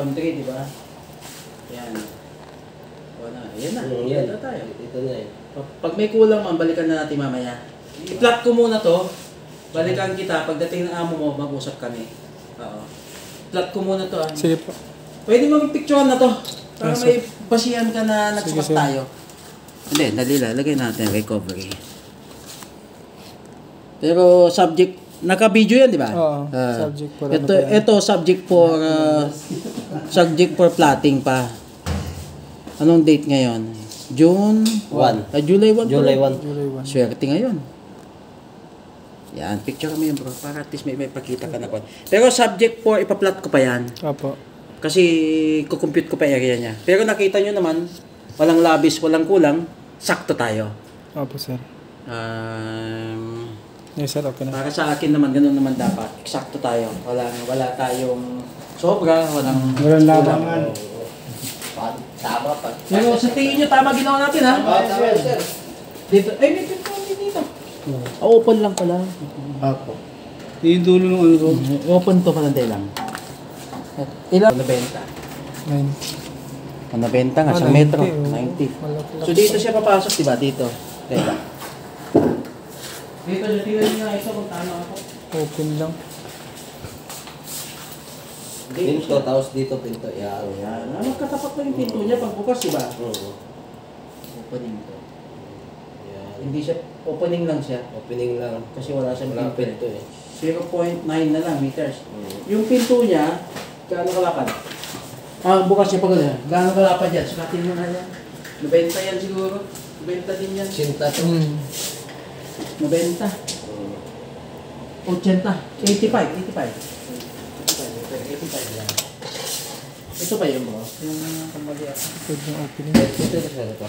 laundry, di ba? Yan. Wala. Yan na. Yan Ito tayo. Ito na eh. Pag may kulang man, balikan na natin mamaya. I-plot ko muna to. Balikan kita. Pagdating ng amo mo, mag-usap kami. Oo. Plot ko muna to. Sige po. Pwede mo picturean na to. Para may basihan ka na nagsukat tayo. Hindi, dalila. Lagay natin recovery. Pero subject, naka-video yan, di ba? Oo. Subject for ito subject for plotting pa. Anong date ngayon? June 1. July 1. July 1. Swerte ngayon. Yan, picture mo yun bro. Para at least may pakita ka na po. Pero subject for, ipa-plot ko pa yan. Opo. Kasi kukompute ko pa area niya. Pero nakita nyo naman, walang labis, walang kulang. Sakto tayo. Opo, sir. Yes, sir. Okay na. Para sa akin naman, ganun naman dapat. Eksakto tayo. Wala tayong sobra, walang labangan. Tama pa. Pero sa tingin nyo, tama ginawa natin, ha? Tama, sir. Dito. Ay, may pinto dito. Open lang pala. Opo. Yung dulo ng ano ko. Open to pala lang. Ilan? Nabenta. 9. Nabenta nga, sa 90, metro. oh. 90. So dito siya papasok, diba? Dito. Teka. Dito siya, tingnan nyo nga ito kung tama ako. Open lang. Pinto, tapos dito pinto. Yan. Yan. Magkatapat lang yung pinto niya pagbukas, diba? Oo. Opening to. Yan. Hindi siya, opening lang siya. Opening lang. Kasi wala siyang Walang pinto. pinto eh. 0.9 na lang meters. Yung pinto niya, gaano kalapad? Bukas siya pag gano'n. Gaano kalapad yan? Sukatin mo nga yan. 90 yan siguro. 90 din yan. Sinta to. 90. 80. 85. 85 yan. Ito pa yun bro? Yung kumali ako. Pwede yung opening. Ito na siya ito.